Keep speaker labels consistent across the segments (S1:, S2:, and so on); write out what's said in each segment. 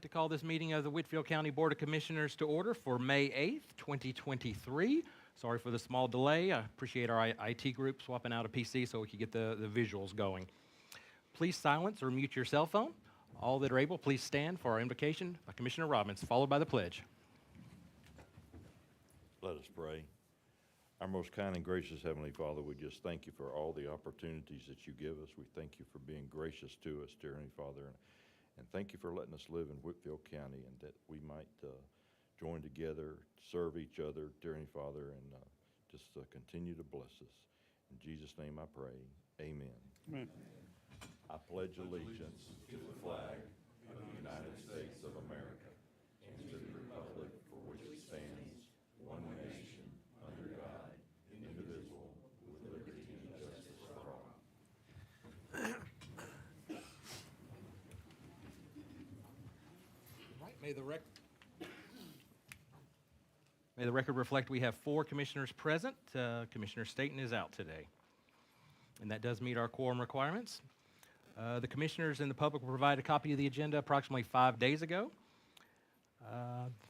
S1: like to call this meeting of the Whitfield County Board of Commissioners to order for May 8th, 2023. Sorry for the small delay. I appreciate our IT group swapping out a PC so we could get the visuals going. Please silence or mute your cell phone. All that are able, please stand for our invocation by Commissioner Robbins, followed by the pledge.
S2: Let us pray. Our most kind and gracious Heavenly Father, we just thank you for all the opportunities that you give us. We thank you for being gracious to us, dear Heavenly Father, and thank you for letting us live in Whitfield County and that we might join together, serve each other, dear Heavenly Father, and just continue to bless us. In Jesus' name I pray, amen.
S3: Amen.
S2: I pledge allegiance to the flag of the United States of America and to the republic for which it stands, one nation, under God, indivisible, with liberty and justice for all.
S1: Right, may the record reflect we have 4 commissioners present. Commissioner Staton is out today, and that does meet our quorum requirements. The commissioners and the public will provide a copy of the agenda approximately 5 days ago.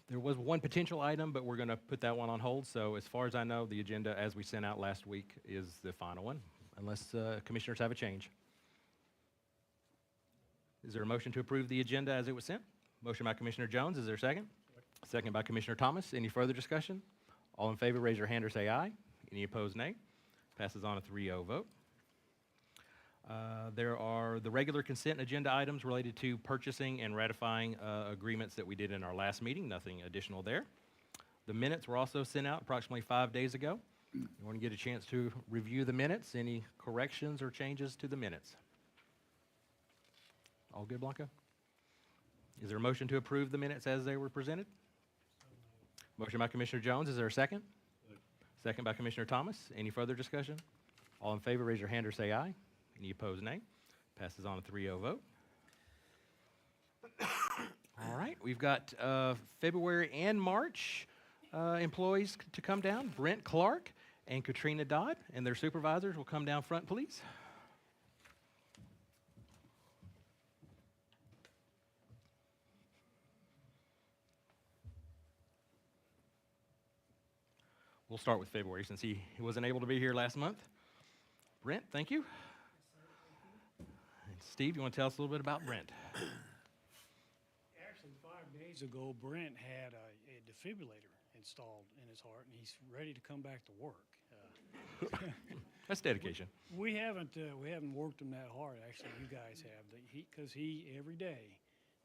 S1: There was one potential item, but we're going to put that one on hold. So as far as I know, the agenda as we sent out last week is the final one, unless commissioners have a change. Is there a motion to approve the agenda as it was sent? Motion by Commissioner Jones. Is there a second? Second by Commissioner Thomas. Any further discussion? All in favor, raise your hand or say aye. Any opposed, nay. Passes on a 3-0 vote. There are the regular consent agenda items related to purchasing and ratifying agreements that we did in our last meeting. Nothing additional there. The minutes were also sent out approximately 5 days ago. You want to get a chance to review the minutes? Any corrections or changes to the minutes? All good, Blanca? Is there a motion to approve the minutes as they were presented? Motion by Commissioner Jones. Is there a second? Second by Commissioner Thomas. Any further discussion? All in favor, raise your hand or say aye. Any opposed, nay. Passes on a 3-0 vote. All right, we've got February and March employees to come down. Brent Clark and Katrina Dodd, and their supervisors will come down front, please. We'll start with February since he wasn't able to be here last month. Brent, thank you. And Steve, you want to tell us a little bit about Brent?
S3: Actually, 5 days ago, Brent had a defibrillator installed in his heart, and he's ready to come back to work.
S1: That's dedication.
S3: We haven't worked him that hard. Actually, you guys have, because he every day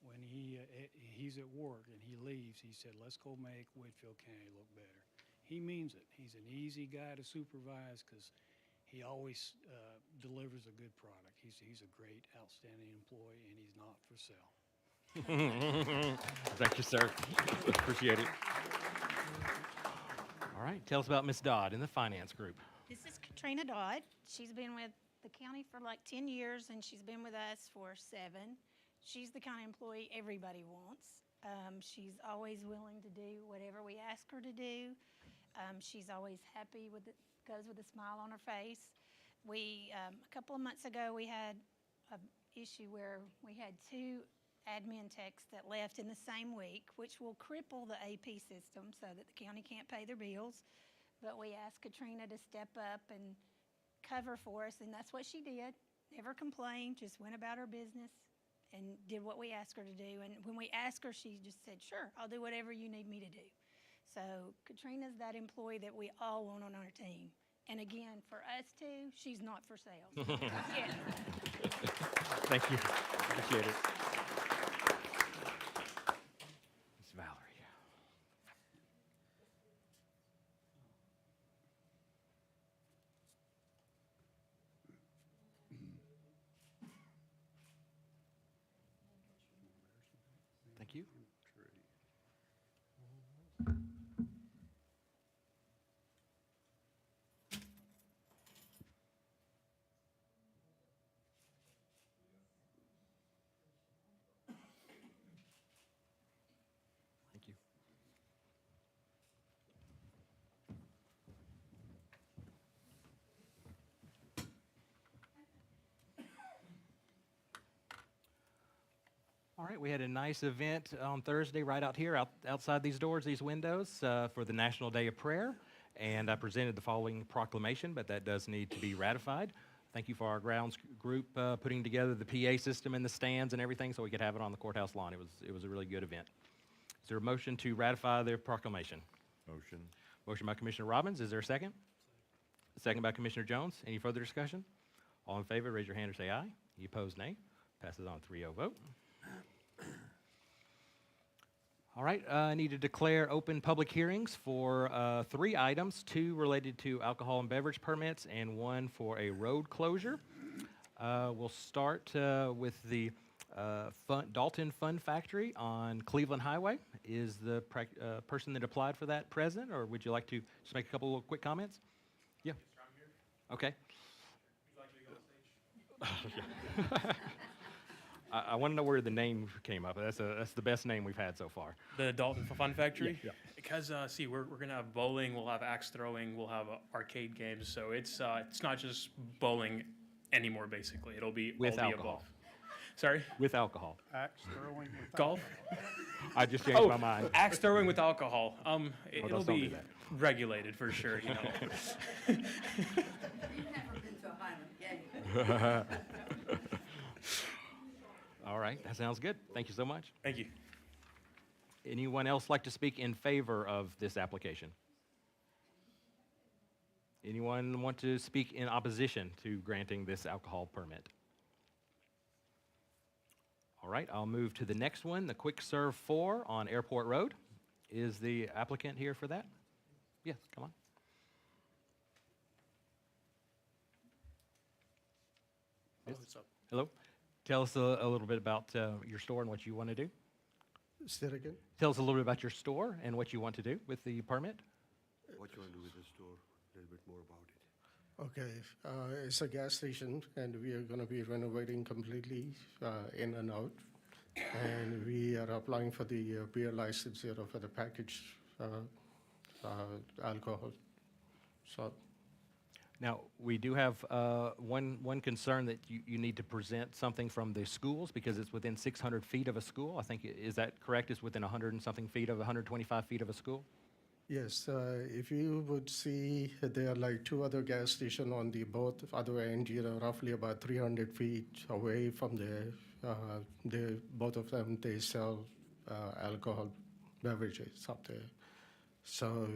S3: when he's at work and he leaves, he said, "Let's go make Whitfield County look better." He means it. He's an easy guy to supervise because he always delivers a good product. He's a great, outstanding employee, and he's not for sale.
S1: Thank you, sir. Appreciate it. All right, tell us about Ms. Dodd in the finance group.
S4: This is Katrina Dodd. She's been with the county for like 10 years, and she's been with us for 7. She's the kind of employee everybody wants. She's always willing to do whatever we ask her to do. She's always happy with it, goes with a smile on her face. A couple of months ago, we had an issue where we had 2 admin techs that left in the same week, which will cripple the AP system so that the county can't pay their bills. But we asked Katrina to step up and cover for us, and that's what she did. Never complained, just went about her business and did what we asked her to do. And when we asked her, she just said, "Sure, I'll do whatever you need me to do." So Katrina's that employee that we all want on our team. And again, for us too, she's not for sale. Yeah.
S1: Thank you. Appreciate it. Ms. Valerie. Thank you. Thank you. All All right, we had a nice event on Thursday right out here, outside these doors, these windows, for the National Day of Prayer. And I presented the following proclamation, but that does need to be ratified. Thank you for our grounds group putting together the PA system and the stands and everything so we could have it on the courthouse lawn. It was a really good event. Is there a motion to ratify the proclamation?
S2: Motion.
S1: Motion by Commissioner Robbins. Is there a second? Second by Commissioner Jones. Any further discussion? All in favor, raise your hand or say aye. Any opposed, nay. Passes on 3-0 vote. All right, I need to declare open public hearings for 3 items, 2 related to alcohol and beverage permits and 1 for a road closure. We'll start with the Dalton Fun Factory on Cleveland Highway. Is the person that applied for that present, or would you like to just make a couple of quick comments? Yeah. Okay. I want to know where the name came up. That's the best name we've had so far.
S5: The Dalton Fun Factory?
S1: Yeah.
S5: Because, see, we're going to have bowling, we'll have axe throwing, we'll have arcade games, so it's not just bowling anymore, basically. It'll be
S1: With
S5: all the
S1: alcohol.
S5: above. Sorry?
S1: With alcohol.
S3: Axe throwing with
S5: Golf?
S1: I just changed my mind.
S5: Axe throwing with alcohol. It'll
S1: don't do
S5: be
S1: that.
S5: regulated for sure, you know.
S6: You've never been to a Highland game.
S1: All right, that sounds good. Thank you so much.
S5: Thank you.
S1: Anyone else like to speak in favor of this application? Anyone want to speak in opposition to granting this alcohol permit? All right, I'll move to the next one, the Quick Serve 4 on Airport Road. Is the applicant here for that? Yes, come on. Yes.
S5: What's up?
S1: Hello. Tell us a little bit about your store and what you want to do.
S7: Say that again?
S1: Tell us a little bit about your store and what you want to do with the permit.
S7: What you want to do with the store, a little bit more about it. Okay, it's a gas station, and we are going to be renovating completely in and out. And we are applying for the beer license, for the packaged alcohol. So,
S1: Now, we do have one concern that you need to present something from the schools because it's within 600 feet of a school. I think, is that correct? It's within 100 and something feet of 125 feet of a school?
S7: yes, if you would see, there are like 2 other gas stations on the both other end, roughly about 300 feet away from both of them, they sell alcohol beverages up there. So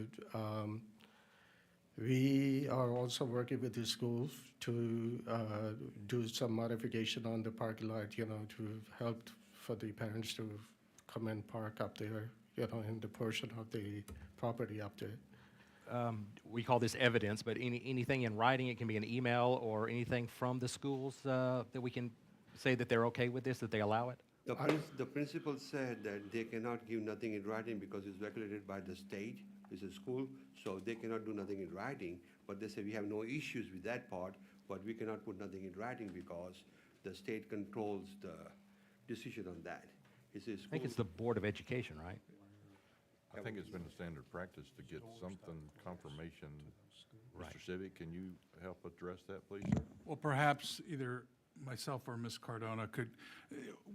S7: we are also working with the schools to do some modification on the parking lot, to help for the parents to come and park up there, in the portion of the property up there.
S1: We call this evidence, but anything in writing, it can be an email or anything from the schools that we can say that they're okay with this, that they allow it?
S8: The principal said that they cannot give nothing in writing because it's regulated by the state, it's a school, so they cannot do nothing in writing. But they say we have no issues with that part, but we cannot put nothing in writing because the state controls the decision on that. It's a
S1: I think
S8: school.
S1: it's the Board of Education, right?
S2: I think it's been a standard practice to get something, confirmation.
S1: Right.
S2: Mr. Civic, can you help address that, please, sir?
S9: Well, perhaps either myself or Ms. Cardona could,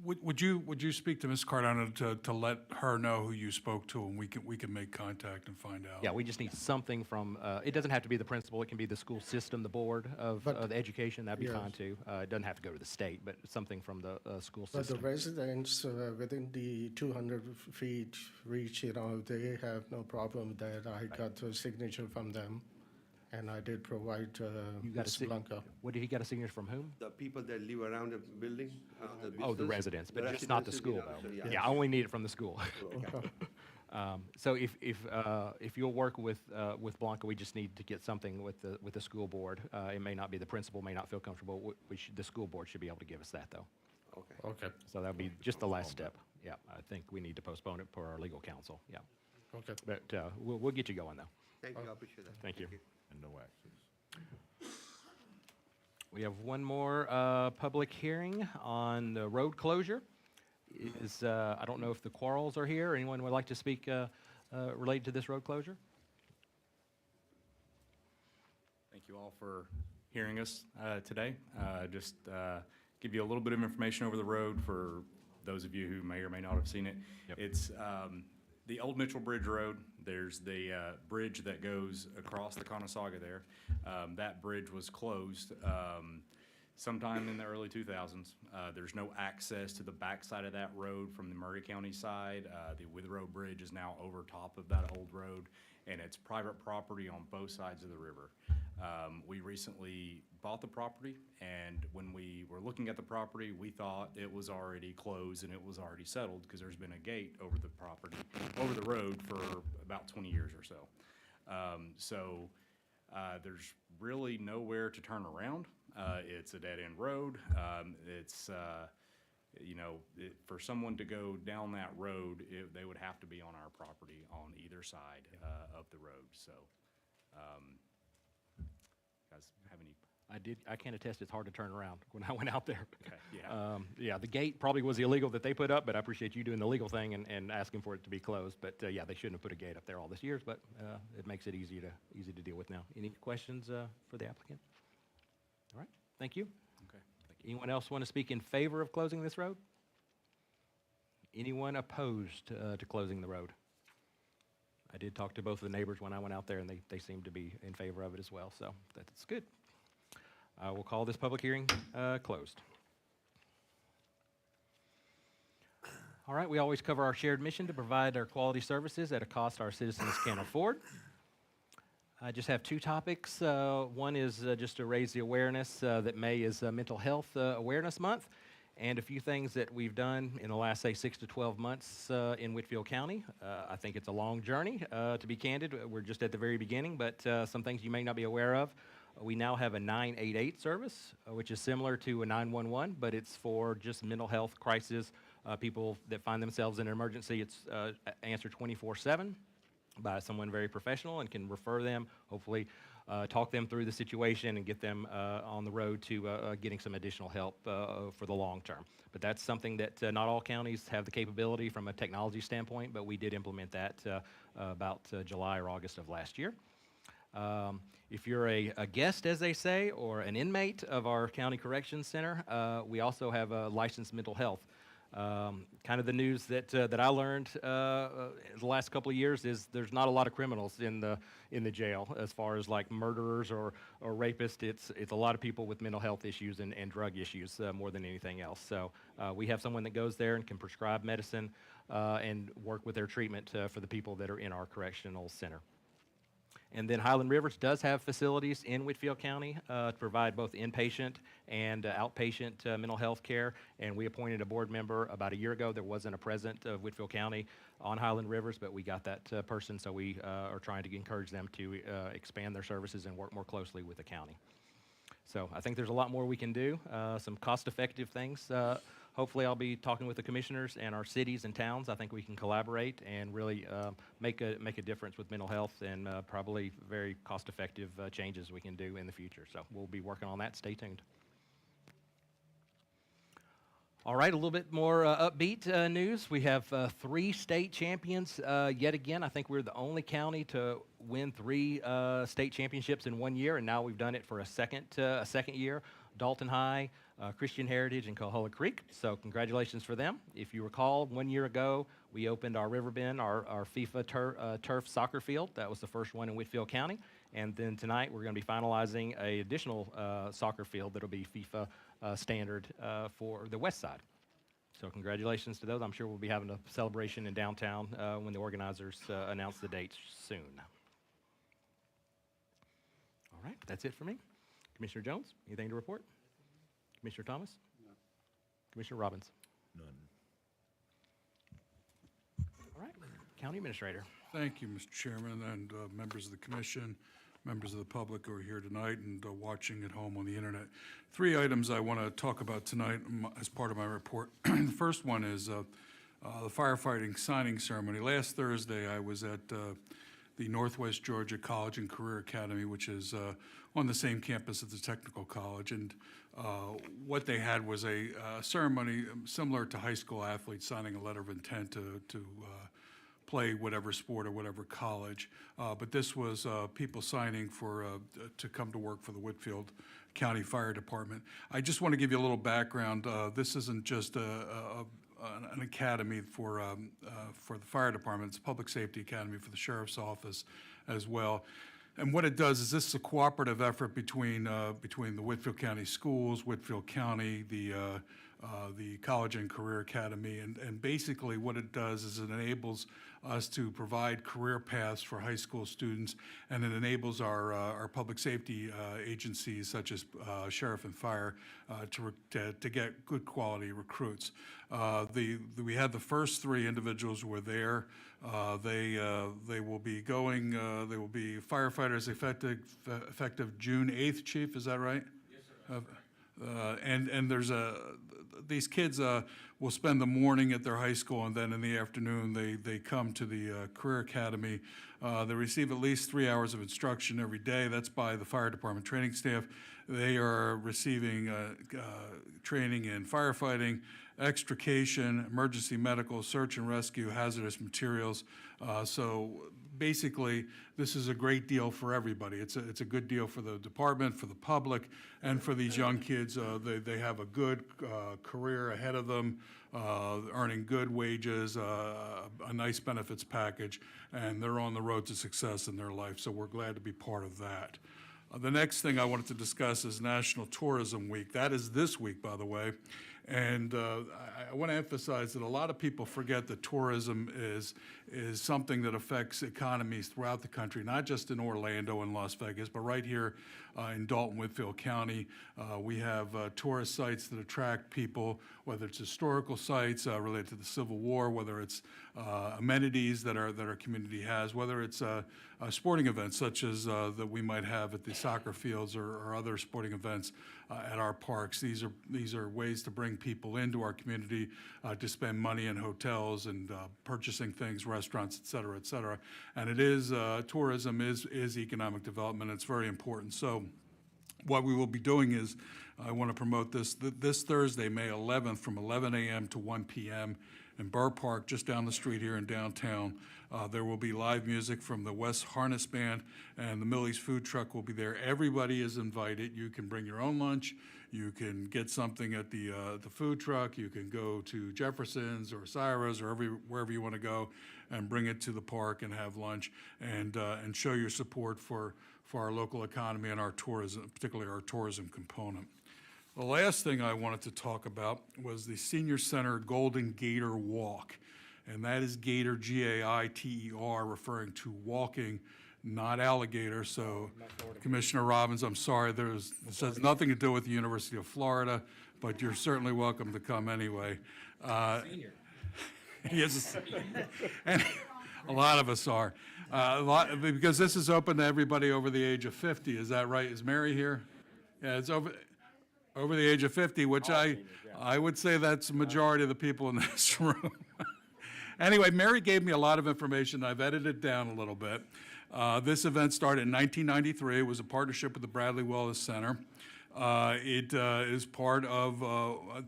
S9: would you speak to Ms. Cardona to let her know who you spoke to, and we can make contact and find out?
S1: Yeah, we just need something from, it doesn't have to be the principal, it can be the school system, the board of the education, that'd be
S7: Yes.
S1: fine too. It doesn't have to go to the state, but something from the school
S7: But the
S1: system.
S7: residents within the 200 feet reach, they have no problem with that. I got a signature from them, and I did provide
S1: You got a
S7: Ms.
S1: sig-
S7: Blanca.
S1: What, did he get a signature from whom?
S8: The people that live around the building.
S1: Oh, the
S8: business,
S1: residents, but
S8: the
S1: just not the
S8: residences,
S1: school
S8: so
S1: though. Yeah, I only need it from the school.
S7: Okay.
S1: So if you'll work with Blanca, we just need to get something with the school board. It may not be the principal, may not feel comfortable. The school board should be able to give us that though.
S8: Okay.
S7: Okay,
S1: So that'll be just the last step. Yeah, I think we need to postpone it per our legal counsel. Yeah,
S7: okay.
S1: but we'll get you going though.
S8: Thank you, I appreciate that.
S1: Thank you.
S2: And no access.
S1: We have one more public hearing on the road closure. I don't know if the Quarles are here. Anyone would like to speak related to this road closure?
S10: Thank you all for hearing us today. Just give you a little bit of information over the road for those of you who may or may not have seen it.
S1: Yep.
S10: It's the Old Mitchell Bridge Road. There's the bridge that goes across the Conasauga there. That bridge was closed sometime in the early 2000s. There's no access to the backside of that road from the Murray County side. The Withrow Bridge is now over top of that old road, and it's private property on both sides of the river. We recently bought the property, and when we were looking at the property, we thought it was already closed and it was already settled because there's been a gate over the property, over the road for about 20 years or so. There's really nowhere to turn around. It's a dead-end road. For someone to go down that road, they would have to be on our property on either side of the road. So, guys have any?
S1: I can attest it's hard to turn around when I went out there.
S10: Okay, yeah.
S1: Yeah, the gate probably was illegal that they put up, but I appreciate you doing the legal thing and asking for it to be closed. But yeah, they shouldn't have put a gate up there all these years, but it makes it easy to deal with now. Any questions for the applicant? All right, thank you.
S10: Okay.
S1: Anyone else want to speak in favor of closing this road? Anyone opposed to closing the road? I did talk to both of the neighbors when I went out there, and they seemed to be in favor of it as well, so that's good. I will call this public hearing closed. All right, we always cover our shared mission to provide our quality services at a cost our citizens can afford. I just have two topics. One is just to raise the awareness that May is Mental Health Awareness Month, and a few things that we've done in the last, say, 6 to 12 months in Whitfield County. I think it's a long journey, to be candid. We're just at the very beginning, but some things you may not be aware of. We now have a 988 service, which is similar to a 911, but it's for just mental health crisis, people that find themselves in an emergency. It's answered 24/7 by someone very professional and can refer them, hopefully talk them through the situation and get them on the road to getting some additional help for the long term. But that's something that not all counties have the capability from a technology standpoint, but we did implement that about July or August of last year. If you're a guest, as they say, or an inmate of our county corrections center, we also have a licensed mental health. Kind of the news that I learned the last couple of years is there's not a lot of criminals in the jail as far as like murderers or rapists. It's a lot of people with mental health issues and drug issues more than anything else. So we have someone that goes there and can prescribe medicine and work with their treatment for the people that are in our correctional center. And then Highland Rivers does have facilities in Whitfield County to provide both inpatient and outpatient mental health care. And we appointed a board member about a year ago. There wasn't a president of Whitfield County on Highland Rivers, but we got that person, so we are trying to encourage them to expand their services and work more closely with the county. So I think there's a lot more we can do, some cost-effective things. Hopefully I'll be talking with the commissioners and our cities and towns. I think we can collaborate and really make a difference with mental health and probably very cost-effective changes we can do in the future. So we'll be working on that. Stay tuned. All right, a little bit more upbeat news. We have 3 state champions yet again. I think we're the only county to win 3 state championships in 1 year, and now we've done it for a second year. Dalton High, Christian Heritage, and Coahulla Creek. So congratulations for them. If you recall, 1 year ago, we opened our Riverbend, our FIFA turf soccer field. That was the first one in Whitfield County. And then tonight, we're going to be finalizing an additional soccer field that'll be FIFA standard for the west side. So congratulations to those. I'm sure we'll be having a celebration in downtown when the organizers announce the dates soon. All right, that's it for me. Commissioner Jones, anything to report? Commissioner Thomas? No. Commissioner Robbins?
S2: None.
S1: All right, County Administrator.
S9: Thank you, Mr. Chairman, and members of the commission, members of the public who are here tonight and watching at home on the internet. 3 items I want to talk about tonight as part of my report. The first one is the firefighting signing ceremony. Last Thursday, I was at the Northwest Georgia College and Career Academy, which is on the same campus as the Technical College. And what they had was a ceremony similar to high school athletes signing a letter of intent to play whatever sport or whatever college. But this was people signing to come to work for the Whitfield County Fire Department. I just want to give you a little background. This isn't just an academy for the fire department. It's a public safety academy for the sheriff's office as well. And what it does is this is a cooperative effort between the Whitfield County Schools, Whitfield County, the College and Career Academy, and basically what it does is it enables us to provide career paths for high school students, and it enables our public safety agencies such as sheriff and fire to get good quality recruits. We had the first 3 individuals who were there. They will be going. They will be firefighters effective June 8th. Chief, is that right? Yes, sir. And there's these kids will spend the morning at their high school, and then in the afternoon they come to the Career Academy. They receive at least 3 hours of instruction every day. That's by the fire department training staff. They are receiving training in firefighting, extrication, emergency medical, search and rescue, hazardous materials. So basically, this is a great deal for everybody. It's a good deal for the department, for the public, and for these young kids. They have a good career ahead of them, earning good wages, a nice benefits package, and they're on the road to success in their life. So we're glad to be part of that. The next thing I wanted to discuss is National Tourism Week. That is this week, by the way. And I want to emphasize that a lot of people forget that tourism is something that affects economies throughout the country, not just in Orlando and Las Vegas, but right here in Dalton, Whitfield County. We have tourist sites that attract people, whether it's historical sites related to the Civil War, whether it's amenities that our community has, whether it's sporting events such as that we might have at the soccer fields or other sporting events at our parks. These are ways to bring people into our community to spend money in hotels and purchasing things, restaurants, et cetera, et cetera. And it is, tourism is economic development. It's very important. So what we will be doing is, I want to promote this Thursday, May 11th, from 11 a.m. to 1 p.m. in Burr Park, just down the street here in downtown. There will be live music from the West Harness Band, and the Millie's food truck will be there. Everybody is invited. You can bring your own lunch. You can get something at the food truck. You can go to Jefferson's or Cyrus or wherever you want to go and bring it to the park and have lunch and show your support for our local economy and our tourism, particularly our tourism component. The last thing I wanted to talk about was the Senior Center Golden Gator Walk, and that is Gator, G-A-I-T-E-R, referring to walking, not alligator. So, Commissioner Robbins, I'm sorry, this has nothing to do with the University of Florida, but you're certainly welcome to come anyway.
S1: Senior.
S9: Yes, and a lot of us are. Because this is open to everybody over the age of 50, is that right? Is Mary here? Yeah, it's over the age of 50, which I would say that's the majority of the people in this room. Anyway, Mary gave me a lot of information. I've edited it down a little bit. This event started in 1993. It was a partnership with the Bradley Wellness Center. It is part of,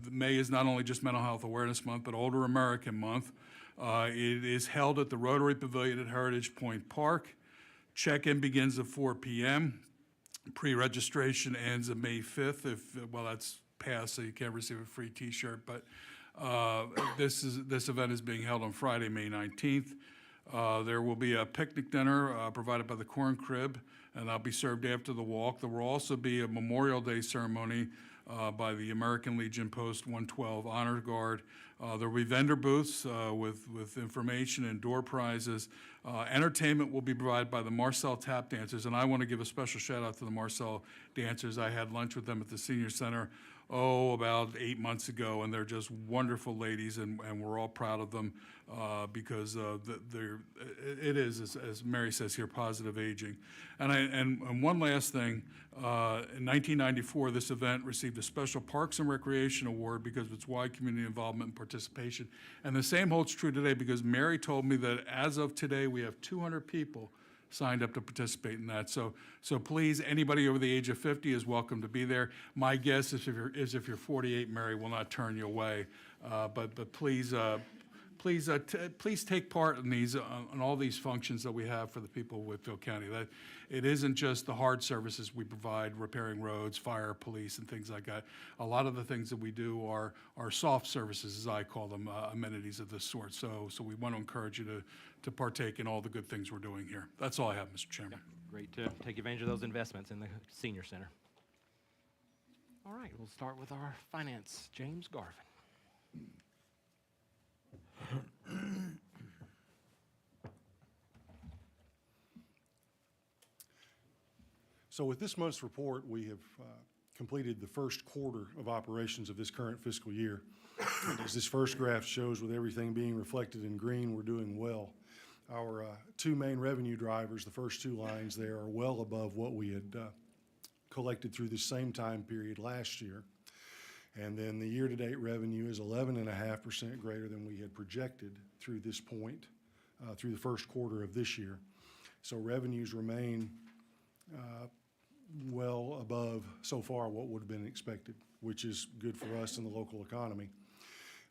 S9: May is not only just Mental Health Awareness Month, but Older American Month. It is held at the Rotary Pavilion at Heritage Point Park. Check-in begins at 4 p.m. Pre-registration ends on May 5th. Well, that's passed, so you can't receive a free T-shirt. But this event is being held on Friday, May 19th. There will be a picnic dinner provided by the Corn Crib, and that'll be served after the walk. There will also be a Memorial Day ceremony by the American Legion Post 112 Honor Guard. There will be vendor booths with information and door prizes. Entertainment will be provided by the Marcel Tap Dancers, and I want to give a special shout out to the Marcel Dancers. I had lunch with them at the Senior Center, about 8 months ago, and they're just wonderful ladies, and we're all proud of them because it is, as Mary says here, positive aging. And one last thing, in 1994, this event received a special Parks and Recreation Award because of its wide community involvement and participation. And the same holds true today because Mary told me that as of today, we have 200 people signed up to participate in that. So please, anybody over the age of 50 is welcome to be there. My guess is if you're 48, Mary will not turn you away. But please please, please take part in these, on all these functions that we have for the people of Whitfield County. That it isn't just the hard services we provide, repairing roads, fire, police, and things like that. A lot of the things that we do are soft services, as I call them, amenities of this sort. So we want to encourage you to partake in all the good things we're doing here. That's all I have, Mr. Chairman.
S1: Great to take advantage of those investments in the senior center. All right, we'll start with our finance, James Garvin.
S11: So with this month's report, we have completed the first quarter of operations of this current fiscal year. And as this first graph shows, with everything being reflected in green, we're doing well. Our two main revenue drivers, the first two lines there, are well above what we had collected through the same time period last year. And then the year-to-date revenue is 11.5% greater than we had projected through this point, through the first quarter of this year. So revenues remain well above, so far, what would have been expected, which is good for us in the local economy.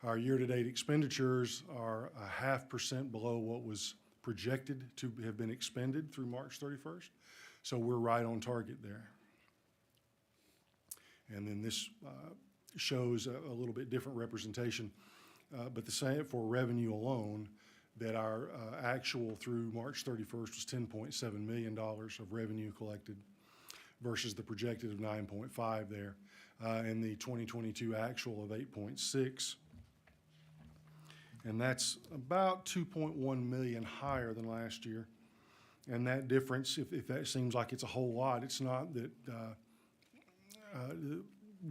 S11: Our year-to-date expenditures are 0.5% below what was projected to have been expended through March 31st. So we're right on target there. And then this shows a little bit different representation, but the same for revenue alone, that our actual through March 31st was $10.7 million of revenue collected versus the projected of 9.5 there, and the 2022 actual of 8.6. And that's about 2.1 million higher than last year. And that difference, if that seems like it's a whole lot, it's not that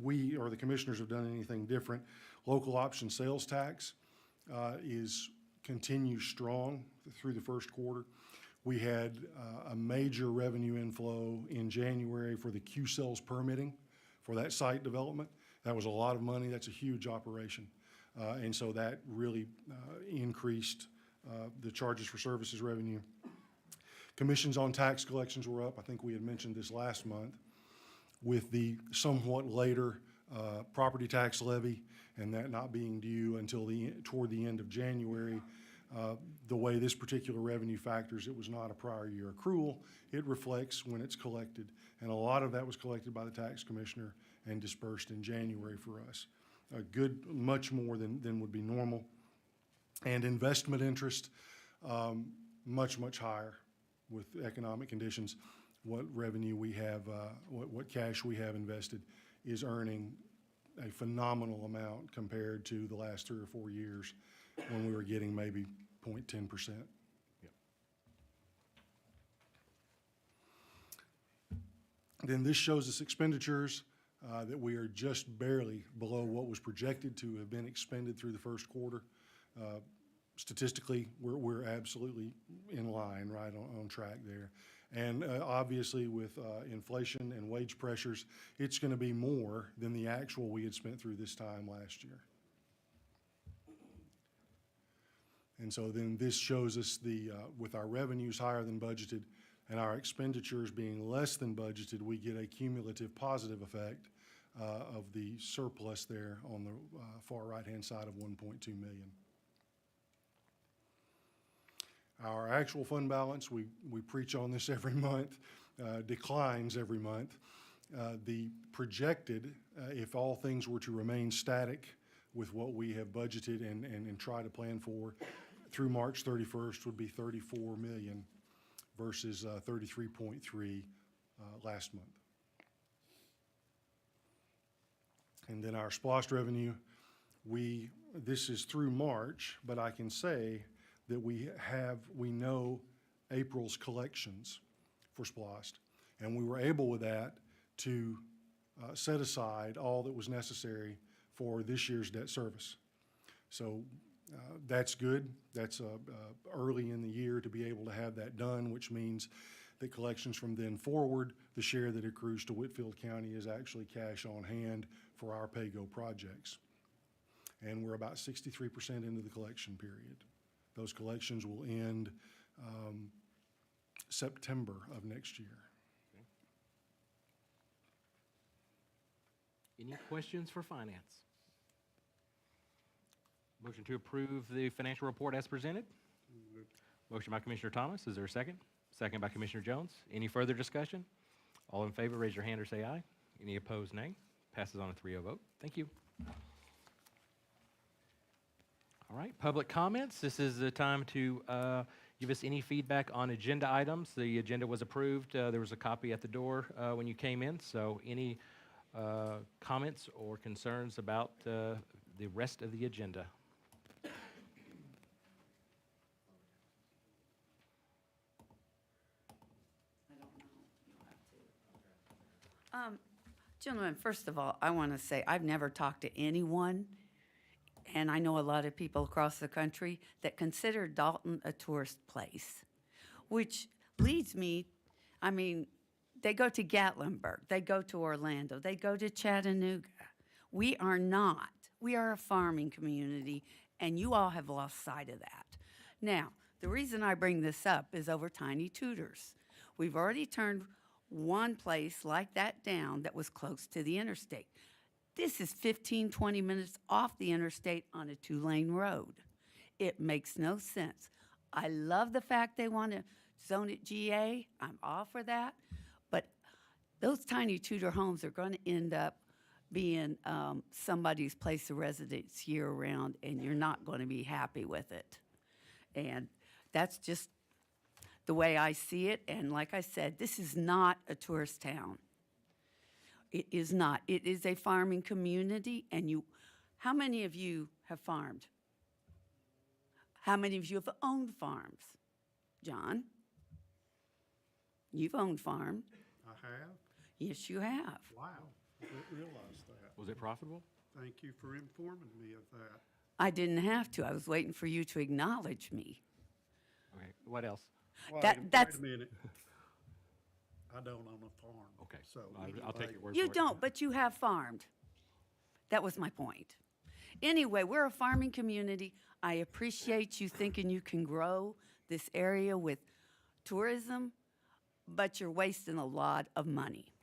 S11: we or the commissioners have done anything different. Local option sales tax continues strong through the first quarter. We had a major revenue inflow in January for the Q-Cells permitting for that site development. That was a lot of money. That's a huge operation. And so that really increased the charges for services revenue. Commissions on tax collections were up. I think we had mentioned this last month. With the somewhat later property tax levy and that not being due until toward the end of January, the way this particular revenue factors, it was not a prior year accrual. It reflects when it's collected. And a lot of that was collected by the tax commissioner and dispersed in January for us. Much more than would be normal. And investment interest, much, much higher with economic conditions. What revenue we have, what cash we have invested is earning a phenomenal amount compared to the last 3 or 4 years when we were getting maybe 0.10%.
S1: Yep.
S11: Then this shows us expenditures that we are just barely below what was projected to have been expended through the first quarter. Statistically, we're absolutely in line, right on track there. And obviously with inflation and wage pressures, it's going to be more than the actual we had spent through this time last year. And so then this shows us with our revenues higher than budgeted and our expenditures being less than budgeted, we get a cumulative positive effect of the surplus there on the far right-hand side of 1.2 million. Our actual fund balance, we preach on this every month, declines every month. The projected, if all things were to remain static with what we have budgeted and try to plan for through March 31st would be 34 million versus 33.3 last month. And then our SPLOST revenue, this is through March, but I can say that we know April's collections for SPLOST. And we were able with that to set aside all that was necessary for this year's debt service. So that's good. That's early in the year to be able to have that done, which means that collections from then forward, the share that accrues to Whitfield County is actually cash on hand for our pay-go projects. And we're about 63% into the collection period. Those collections will end September of next year.
S1: Okay. Any questions for finance? Motion to approve the financial report as presented. Motion by Commissioner Thomas. Is there a second? Second by Commissioner Jones. Any further discussion? All in favor, raise your hand or say aye. Any opposed, nay. Passes on a 3-0 vote. Thank you. All right, public comments. This is the time to give us any feedback on agenda items. The agenda was approved. There was a copy at the door when you came in, so any comments or concerns about the rest of the agenda?
S6: Gentlemen, first of all, I want to say I've never talked to anyone, and I know a lot of people across the country that consider Dalton a tourist place, which leads me, I mean, they go to Gatlinburg, they go to Orlando, they go to Chattanooga. We are not. We are a farming community, and you all have lost sight of that. Now, the reason I bring this up is over Tiny Tutors. We've already turned one place like that down that was close to the interstate. This is 15, 20 minutes off the interstate on a 2-lane road. It makes no sense. I love the fact they want to zone it GA. I'm all for that. But those Tiny Tudor homes are going to end up being somebody's place of residence year-round, and you're not going to be happy with it. And that's just the way I see it. And like I said, this is not a tourist town. It is not. It is a farming community, and how many of you have farmed? How many of you have owned farms? John? You've owned farm.
S12: I have?
S6: Yes, you have.
S12: Wow, I didn't realize that.
S1: Was it profitable?
S12: Thank you for informing me of that.
S6: I didn't have to. I was waiting for you to acknowledge me.
S1: Okay, what else?
S6: That's-
S12: Wait a minute. I don't own a farm.
S1: Okay,
S12: So.
S1: I'll take your word for
S6: You
S1: it.
S6: don't, but you have farmed. That was my point. Anyway, we're a farming community. I appreciate you thinking you can grow this area with tourism, but you're wasting a lot of money.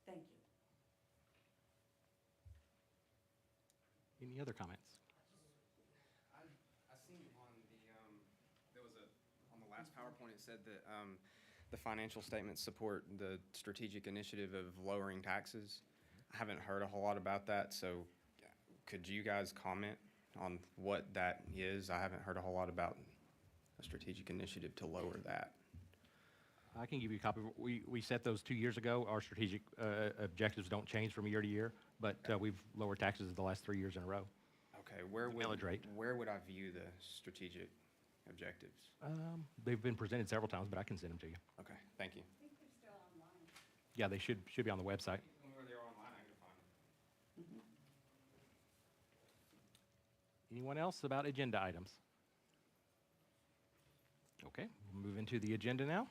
S6: Thank you.
S1: Any other comments?
S13: I seen on there was on the last PowerPoint, it said that the financial statements support the strategic initiative of lowering taxes. I haven't heard a whole lot about that, so could you guys comment on what that is? I haven't heard a whole lot about a strategic initiative to lower that.
S1: I can give you a copy. We set those 2 years ago. Our strategic objectives don't change from year to year, but we've lowered taxes the last 3 years in a row.
S13: Okay,
S1: millage rate.
S13: where would I view the strategic objectives?
S1: They've been presented several times, but I can send them to you.
S13: Okay, thank you.
S1: Yeah, they should be on the website.
S13: Whenever they're online, I can find them.
S1: Anyone else about agenda items? Okay, we'll move into the agenda now.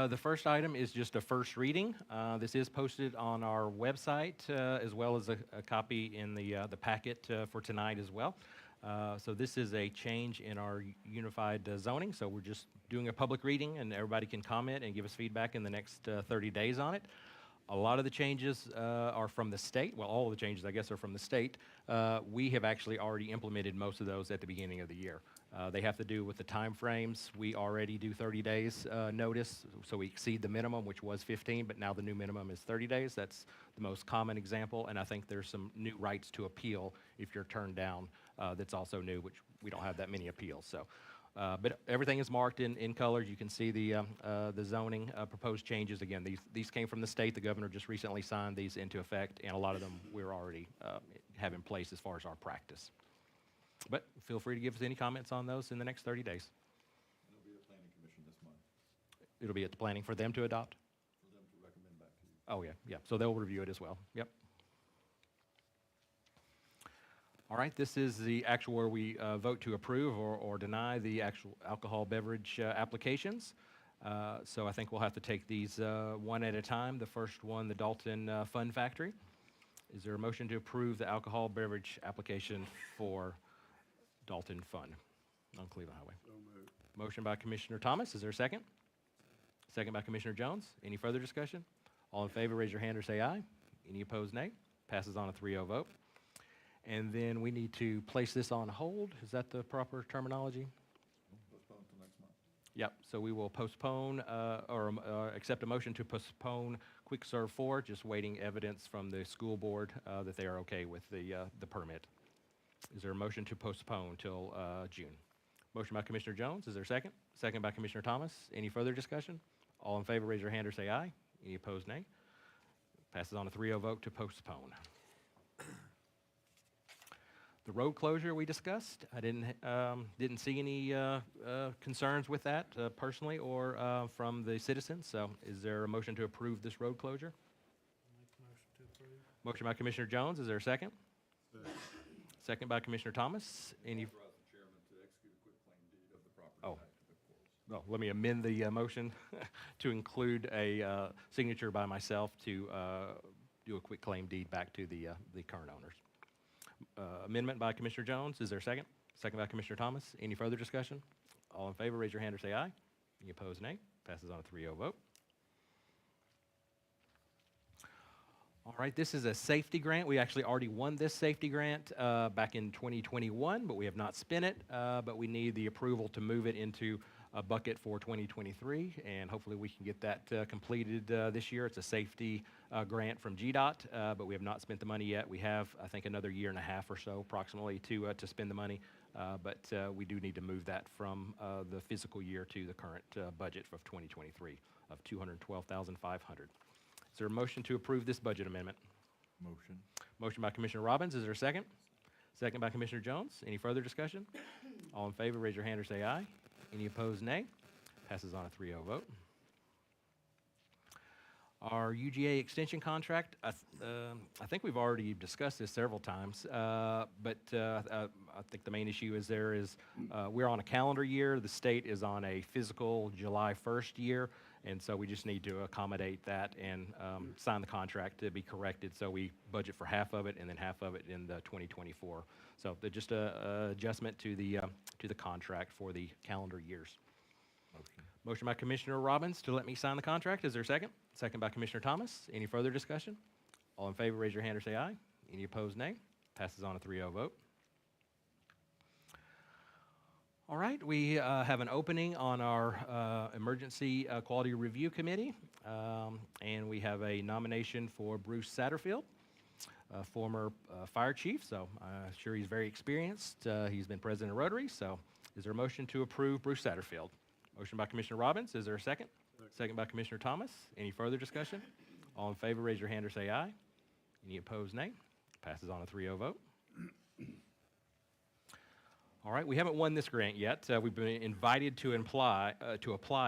S1: The first item is just a first reading. This is posted on our website as well as a copy in the packet for tonight as well. So this is a change in our unified zoning. So we're just doing a public reading, and everybody can comment and give us feedback in the next 30 days on it. A lot of the changes are from the state. Well, all of the changes, I guess, are from the state. We have actually already implemented most of those at the beginning of the year. They have to do with the time frames. We already do 30 days notice, so we exceed the minimum, which was 15, but now the new minimum is 30 days. That's the most common example, and I think there's some new rights to appeal if you're turned down that's also new, which we don't have that many appeals. So, but everything is marked in colors. You can see the zoning proposed changes. Again, these came from the state. The governor just recently signed these into effect, and a lot of them we're already have in place as far as our practice. But feel free to give us any comments on those in the next 30 days.
S2: It'll be at Planning Commission this month,
S1: It'll be at the planning for them to adopt?
S2: for them to recommend back to you.
S1: Oh, yeah. So they'll review it as well. Yep. All right, this is the actual where we vote to approve or deny the actual alcohol beverage applications. So I think we'll have to take these one at a time. The first one, the Dalton Fun Factory. Is there a motion to approve the alcohol beverage application for Dalton Fun on Cleveland Highway?
S12: So moved.
S1: Motion by Commissioner Thomas. Is there a second? Second by Commissioner Jones. Any further discussion? All in favor, raise your hand or say aye. Any opposed, nay. Passes on a 3-0 vote. And then we need to place this on hold. Is that the proper terminology?
S12: Postpone until next month.
S1: Yep, so we will postpone, accept a motion to postpone Quick Serve 4, just waiting evidence from the school board that they are okay with the permit. Is there a motion to postpone till June? Motion by Commissioner Jones, is there a second? Second by Commissioner Thomas. Any further discussion? All in favor, raise your hand or say aye. Any opposed, nay. Passes on a 3-0 vote to postpone. The road closure we discussed, I didn't see any concerns with that personally or from the citizens. So is there a motion to approve this road closure? Motion by Commissioner Jones, is there a second? Second by Commissioner Thomas. Any? Oh. Well, let me amend the motion to include a signature by myself to do a quick claim deed back to the current owners. Amendment by Commissioner Jones, is there a second? Second by Commissioner Thomas. Any further discussion? All in favor, raise your hand or say aye. Any opposed, nay. Passes on a 3-0 vote. All right, this is a safety grant. We actually already won this safety grant back in 2021, but we have not spent it. But we need the approval to move it into a bucket for 2023, and hopefully we can get that completed this year. It's a safety grant from GDOT, but we have not spent the money yet. We have, I think, another year and a half or so approximately to spend the money, but we do need to move that from the fiscal year to the current budget of 2023 of $212,500. Is there a motion to approve this budget amendment?
S2: Motion.
S1: Motion by Commissioner Robbins. Is there a second? Second by Commissioner Jones. Any further discussion? All in favor, raise your hand or say aye. Any opposed, nay. Passes on a 3-0 vote. Our UGA extension contract, I think we've already discussed this several times, but I think the main issue is we're on a calendar year. The state is on a physical July 1st year, and so we just need to accommodate that and sign the contract to be corrected. So we budget for half of it and then half of it in the 2024. So just a adjustment to the contract for the calendar years. Motion by Commissioner Robbins to let me sign the contract. Is there a second? Second by Commissioner Thomas. Any further discussion? All in favor, raise your hand or say aye. Any opposed, nay. Passes on a 3-0 vote. All right, we have an opening on our Emergency Quality Review Committee, and we have a nomination for Bruce Satterfield, former fire chief, so I'm sure he's very experienced. He's been president of Rotary, so is there a motion to approve Bruce Satterfield? Motion by Commissioner Robbins. Is there a second? Second by Commissioner Thomas. Any further discussion? All in favor, raise your hand or say aye. Any opposed, nay. Passes on a 3-0 vote. All right, we haven't won this grant yet. We've been invited to apply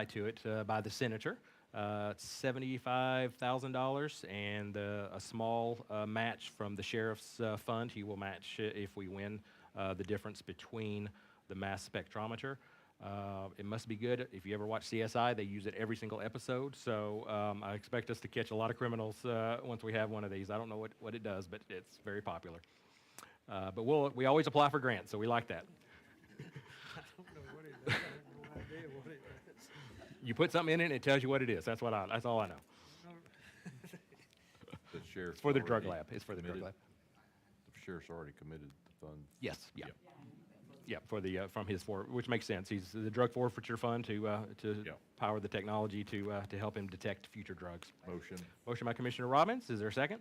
S1: to it by the senator. It's $75,000 and a small match from the sheriff's fund. He will match if we win the difference between the mass spectrometer. It must be good. If you ever watch CSI, they use it every single episode. So I expect us to catch a lot of criminals once we have one of these. I don't know what it does, but it's very popular. But we always apply for grants, so we like that.
S3: I don't know what it is. I have no idea what it is.
S1: You put something in it, and it tells you what it is. That's all I know.
S2: The sheriff's
S1: It's for the drug
S2: already
S1: lab. It's for the drug
S2: committed?
S1: lab.
S2: The sheriff's already committed the fund.
S1: Yes, yeah. Yeah, for the from his which makes sense. He's the drug forfeiture fund to power the technology to help him detect future drugs.
S2: Motion.
S1: Motion by Commissioner Robbins. Is there a second?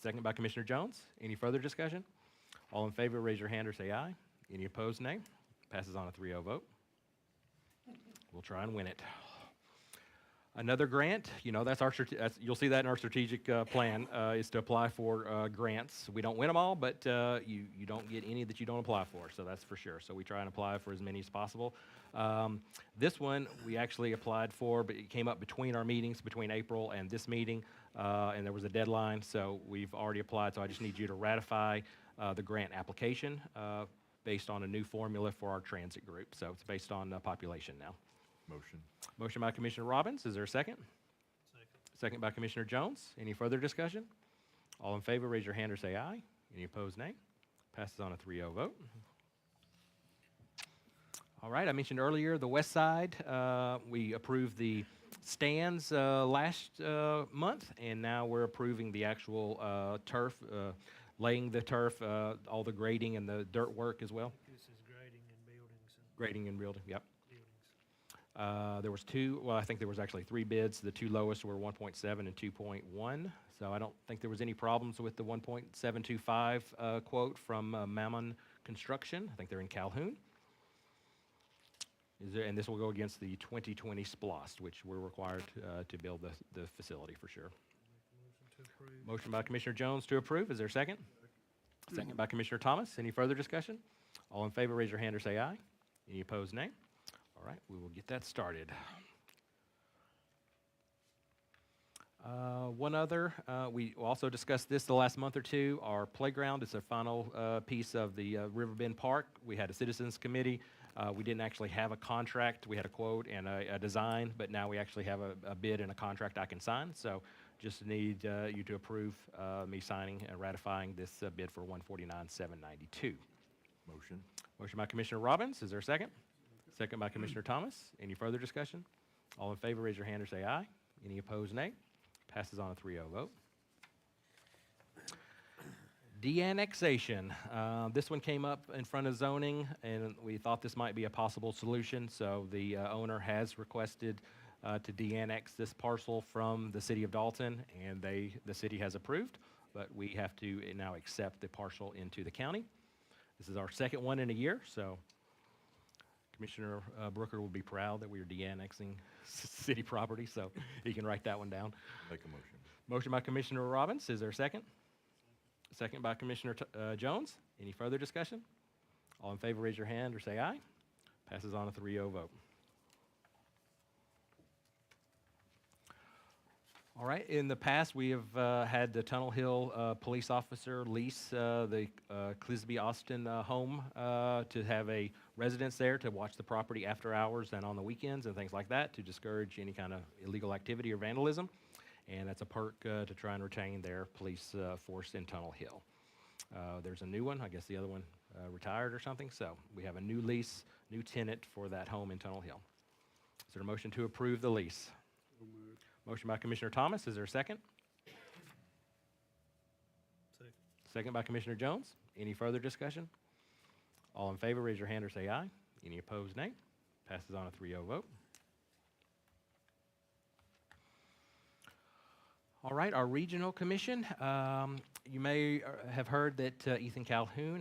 S1: Second by Commissioner Jones. Any further discussion? All in favor, raise your hand or say aye. Any opposed, nay. Passes on a 3-0 vote. We'll try and win it. Another grant, you'll see that in our strategic plan, is to apply for grants. We don't win them all, but you don't get any that you don't apply for, so that's for sure. So we try and apply for as many as possible. This one we actually applied for, but it came up between our meetings, between April and this meeting, and there was a deadline, so we've already applied. So I just need you to ratify the grant application based on a new formula for our transit group. So it's based on population now.
S2: Motion.
S1: Motion by Commissioner Robbins. Is there a second? Second by Commissioner Jones. Any further discussion? All in favor, raise your hand or say aye. Any opposed, nay. Passes on a 3-0 vote. All right, I mentioned earlier the west side. We approved the stands last month, and now we're approving the actual turf laying the turf, all the grading and the dirt work as well.
S12: This is grading and buildings and
S1: Grading and building, yep.
S12: buildings.
S1: There was two, well, I think there was actually 3 bids. The two lowest were 1.7 and 2.1. So I don't think there was any problems with the 1.725 quote from Mammon Construction. I think they're in Calhoun. And this will go against the 2020 SPLOST, which we're required to build the facility for sure.
S12: Motion to approve.
S1: Motion by Commissioner Jones to approve. Is there a second? Second by Commissioner Thomas. Any further discussion? All in favor, raise your hand or say aye. Any opposed, nay. All right, we will get that started. One other, we also discussed this the last month or two. Our playground is a final piece of the Riverbend Park. We had a citizens committee. We didn't actually have a contract. We had a quote and a design, but now we actually have a bid and a contract I can sign. So just need you to approve me signing and ratifying this bid for $149,792.
S2: Motion.
S1: Motion by Commissioner Robbins. Is there a second? Second by Commissioner Thomas. Any further discussion? All in favor, raise your hand or say aye. Any opposed, nay. Passes on a 3-0 vote. De-annexation. This one came up in front of zoning, and we thought this might be a possible solution. So the owner has requested to de-annex this parcel from the city of Dalton, and the city has approved, but we have to now accept the parcel into the county. This is our second one in a year, so Commissioner Brooker will be proud that we are de-annexing city property, so he can write that one down.
S2: Make a motion.
S1: Motion by Commissioner Robbins. Is there a second? Second by Commissioner Jones. Any further discussion? All in favor, raise your hand or say aye. Passes on a 3-0 vote. All right, in the past, we have had the Tunnel Hill police officer lease the Clisby Austin home to have a residence there to watch the property after hours and on the weekends and things like that to discourage any kind of illegal activity or vandalism. And that's a perk to try and retain their police force in Tunnel Hill. There's a new one. I guess the other one retired or something. So we have a new lease, new tenant for that home in Tunnel Hill. Is there a motion to approve the lease? Motion by Commissioner Thomas. Is there a second?
S12: Second.
S1: Second by Commissioner Jones. Any further discussion? All in favor, raise your hand or say aye. Any opposed, nay. Passes on a 3-0 vote. All right, our regional commission. You may have heard that Ethan Calhoun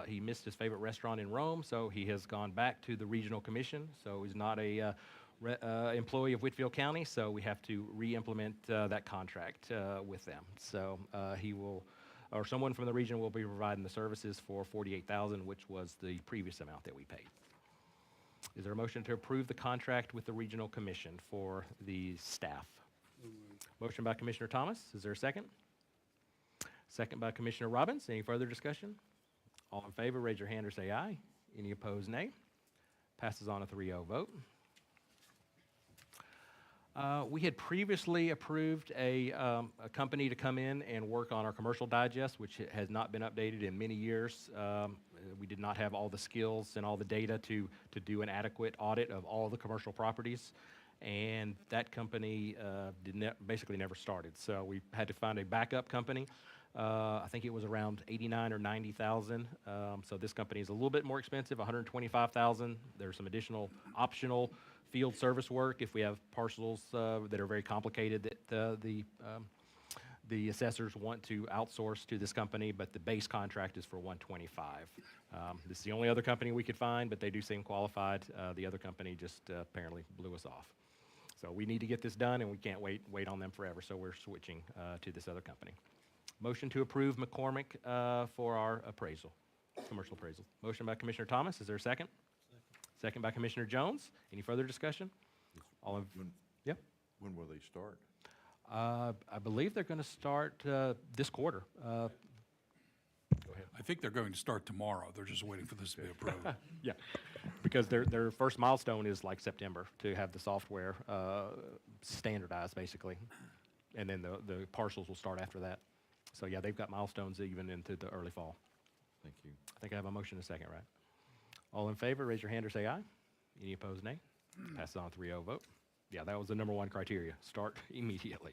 S1: he missed his favorite restaurant in Rome, so he has gone back to the regional commission. So he's not a employee of Whitfield County, so we have to re-implement that contract with them. So he will, or someone from the region will be providing the services for $48,000, which was the previous amount that we paid. Is there a motion to approve the contract with the regional commission for the staff? Motion by Commissioner Thomas. Is there a second? Second by Commissioner Robbins. Any further discussion? All in favor, raise your hand or say aye. Any opposed, nay. Passes on a 3-0 vote. We had previously approved a company to come in and work on our commercial digest, which has not been updated in many years. We did not have all the skills and all the data to do an adequate audit of all the commercial properties. And that company basically never started. So we had to find a backup company. I think it was around $89,000 or $90,000. So this company is a little bit more expensive, $125,000. There's some additional optional field service work if we have parcels that are very complicated that the assessors want to outsource to this company, but the base contract is for $125,000. This is the only other company we could find, but they do seem qualified. The other company just apparently blew us off. So we need to get this done, and we can't wait on them forever, so we're switching to this other company. Motion to approve McCormick for our appraisal, commercial appraisal. Motion by Commissioner Thomas. Is there a second? Second by Commissioner Jones. Any further discussion? All in, yeah?
S2: When will they start?
S1: I believe they're going to start this quarter. Go ahead.
S9: I think they're going to start tomorrow. They're just waiting for this to be approved.
S1: Yeah, because their first milestone is like September to have the software standardized, basically. And then the parcels will start after that. So, yeah, they've got milestones even into the early fall.
S2: Thank you.
S1: I think I have a motion and a second, right? All in favor, raise your hand or say aye. Any opposed, nay. Passes on a 3-0 vote. Yeah, that was the number one criteria. Start immediately.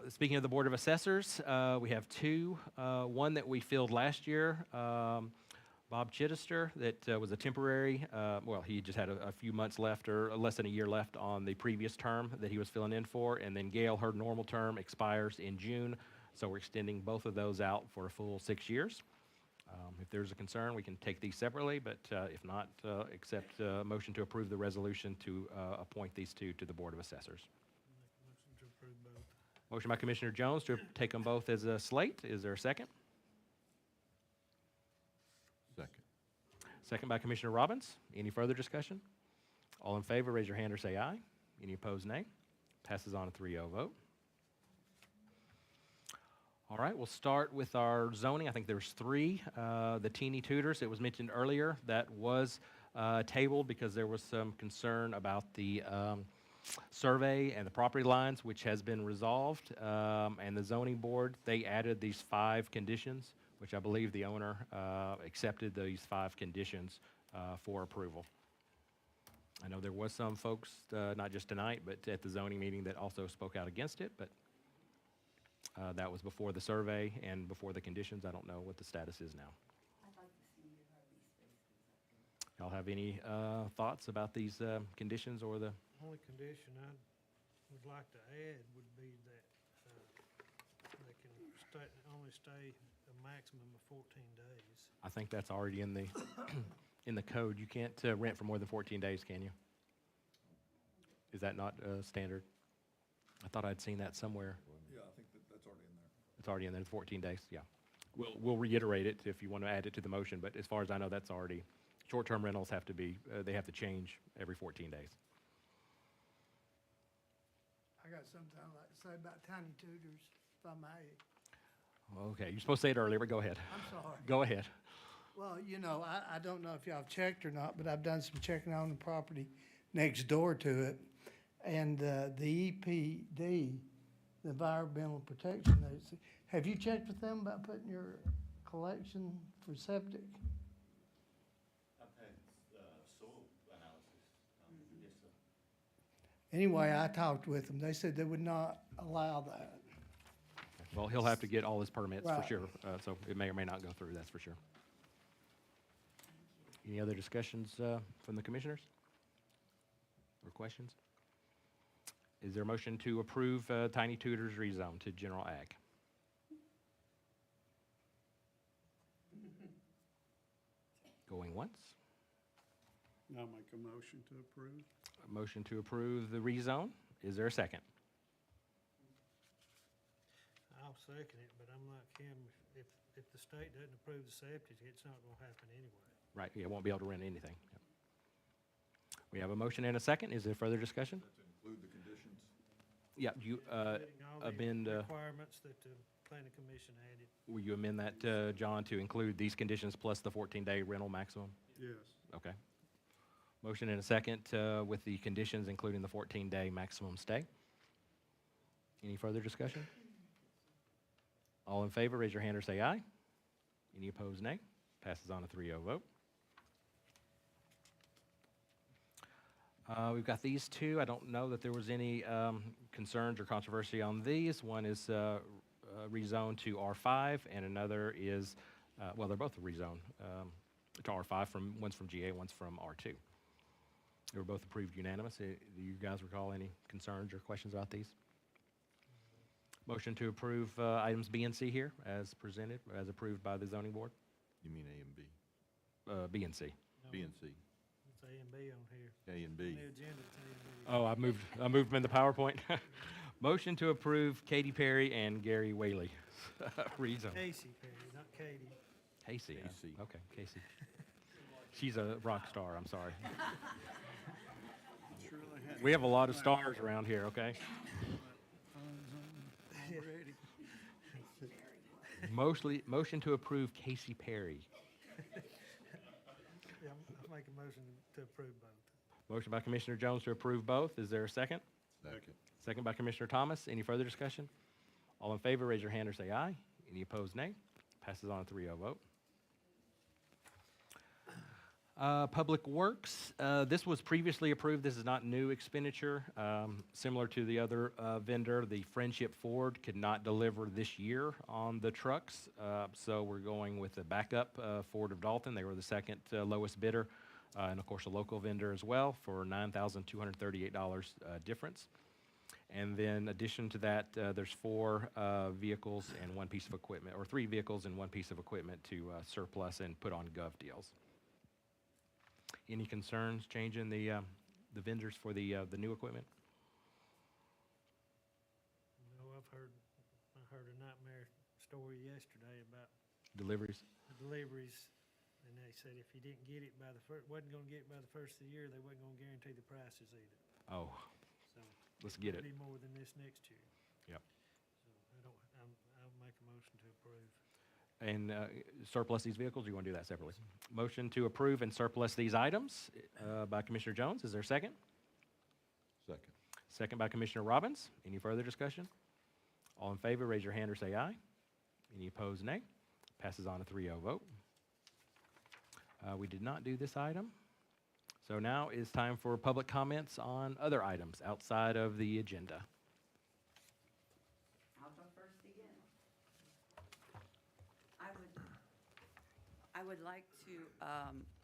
S1: Speaking of the Board of Assessors, we have two. One that we filled last year, Bob Chittister, that was a temporary, well, he just had a few months left or less than a year left on the previous term that he was filling in for. And then Gail, her normal term expires in June, so we're extending both of those out for a full 6 years. If there's a concern, we can take these separately, but if not, accept a motion to approve the resolution to appoint these two to the Board of Assessors.
S12: Motion to approve both.
S1: Motion by Commissioner Jones to take them both as a slate. Is there a second?
S2: Second.
S1: Second by Commissioner Robbins. Any further discussion? All in favor, raise your hand or say aye. Any opposed, nay. Passes on a 3-0 vote. All right, we'll start with our zoning. I think there's three. The teeny tutors, it was mentioned earlier, that was tabled because there was some concern about the survey and the property lines, which has been resolved. And the zoning board, they added these 5 conditions, which I believe the owner accepted these 5 conditions for approval. I know there was some folks, not just tonight, but at the zoning meeting that also spoke out against it, but that was before the survey and before the conditions. I don't know what the status is now. Y'all have any thoughts about these conditions or the?
S12: Only condition I would like to add would be that they can only stay a maximum of 14 days.
S1: I think that's already in the in the code. You can't rent for more than 14 days, can you? Is that not standard? I thought I'd seen that somewhere.
S11: Yeah, I think that's already in there.
S1: It's already in there, 14 days, yeah. We'll reiterate it if you want to add it to the motion, but as far as I know, that's already, short-term rentals have to be, they have to change every 14 days.
S14: I got something I'd like to say about tiny tutors, if I may.
S1: Okay, you're supposed to say it earlier, but go ahead.
S14: I'm sorry.
S1: Go ahead.
S14: Well, you know, I don't know if y'all have checked or not, but I've done some checking on the property next door to it. And the EPD, the Environmental Protection Agency, have you checked with them about putting your collection for septic?
S15: I've had soil analysis. Yes, sir.
S14: Anyway, I talked with them. They said they would not allow that.
S1: Well, he'll have to get all his permits for
S14: Right.
S1: sure, so it may or may not go through, that's for sure. Any other discussions from the commissioners? Or questions? Is there a motion to approve Tiny Tutors rezone to general ag? Going once?
S12: I'll make a motion to approve.
S1: A motion to approve the rezone. Is there a second?
S12: I'll second it, but I'm like him, if the state doesn't approve the septic, it's not gonna happen anyway.
S1: Right, yeah, won't be able to rent anything. Yep. We have a motion and a second. Is there further discussion?
S11: To include the conditions?
S1: Yeah, you
S12: Getting all the
S1: amend,
S12: requirements that the planning commission added.
S1: will you amend that, John, to include these conditions plus the 14-day rental maximum?
S12: Yes.
S1: Okay. Motion and a second with the conditions, including the 14-day maximum stay. Any further discussion? All in favor, raise your hand or say aye. Any opposed, nay. Passes on a 3-0 vote. We've got these two. I don't know that there was any concerns or controversy on these. One is rezoned to R5, and another is, well, they're both rezoned to R5. One's from GA, one's from R2. They were both approved unanimous. Do you guys recall any concerns or questions about these? Motion to approve items B and C here as presented, as approved by the zoning board.
S2: You mean A and B?
S1: B and C.
S2: B and C.
S12: It's A and B on here.
S2: A and
S12: On
S2: B.
S12: the agenda, it's A and B.
S1: Oh, I moved them in the PowerPoint. Motion to approve Katy Perry and Gary Whaley. Rezone.
S12: Casey Perry, not Katie.
S1: Casey. huh?
S2: Casey.
S1: Okay, Casey. She's a rock star, I'm sorry. We have a lot of stars around here, okay? Motion to approve Casey Perry.
S12: Yeah, I'll make a motion to approve both.
S1: Motion by Commissioner Jones to approve both. Is there a second?
S2: Second.
S1: Second by Commissioner Thomas. Any further discussion? All in favor, raise your hand or say aye. Any opposed, nay. Passes on a 3-0 vote. Public Works, this was previously approved. This is not new expenditure. Similar to the other vendor, the Friendship Ford could not deliver this year on the trucks. So we're going with the backup Ford of Dalton. They were the second lowest bidder. And of course, a local vendor as well for $9,238 difference. And then addition to that, there's 4 vehicles and 1 piece of equipment, or 3 vehicles and 1 piece of equipment to surplus and put on gov deals. Any concerns changing the vendors for the new equipment?
S12: No, I heard a nightmare story yesterday about
S1: Deliveries?
S12: the deliveries, and they said if you didn't get it by wasn't gonna get it by the first of the year, they wasn't gonna guarantee the prices either.
S1: Oh,
S12: So
S1: let's get it.
S12: it'll be more than this next year.
S1: Yep.
S12: So I'll make a motion to approve.
S1: And surplus these vehicles, or you want to do that separately? Motion to approve and surplus these items by Commissioner Jones. Is there a second?
S2: Second.
S1: Second by Commissioner Robbins. Any further discussion? All in favor, raise your hand or say aye. Any opposed, nay. Passes on a 3-0 vote. We did not do this item. So now is time for public comments on other items outside of the agenda.
S6: I'll go first again. I would like to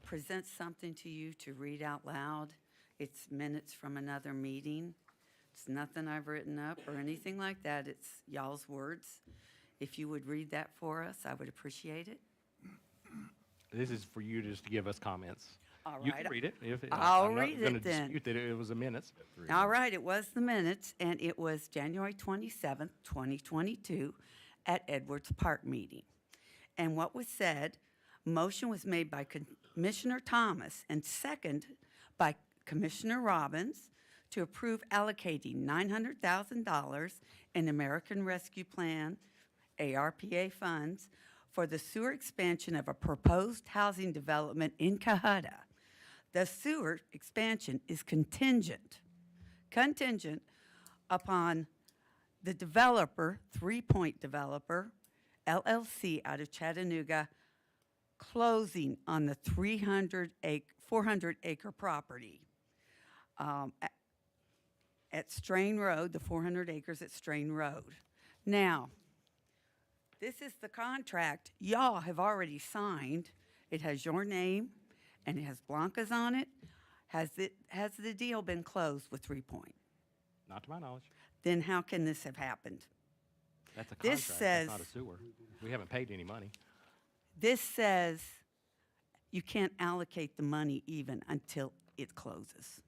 S6: present something to you to read out loud. It's minutes from another meeting. It's nothing I've written up or anything like that. It's y'all's words. If you would read that for us, I would appreciate it.
S1: This is for you just to give us comments.
S6: All
S1: You
S6: right.
S1: can read it.
S6: I'll
S1: I'm
S6: read
S1: not going
S6: it
S1: to
S6: then.
S1: dispute that it was a minutes.
S6: All right, it was the minutes, and it was January 27th, 2022, at Edwards Park meeting. And what was said, motion was made by Commissioner Thomas and second by Commissioner Robbins to approve allocating $900,000 in American Rescue Plan, ARPA funds, for the sewer expansion of a proposed housing development in Cohutta. The sewer expansion is contingent upon the developer, 3 Point Developer, LLC out of Chattanooga, closing on the 400-acre property at Strain Road, the 400 acres at Strain Road. Now, this is the contract y'all have already signed. It has your name, and it has Blanca's on it. Has the deal been closed with 3 Point?
S1: Not to my knowledge.
S6: Then how can this have happened?
S1: That's a
S6: This
S1: contract.
S6: says-
S1: That's not a sewer. We haven't paid any money.
S6: This says you can't allocate the money even until it closes.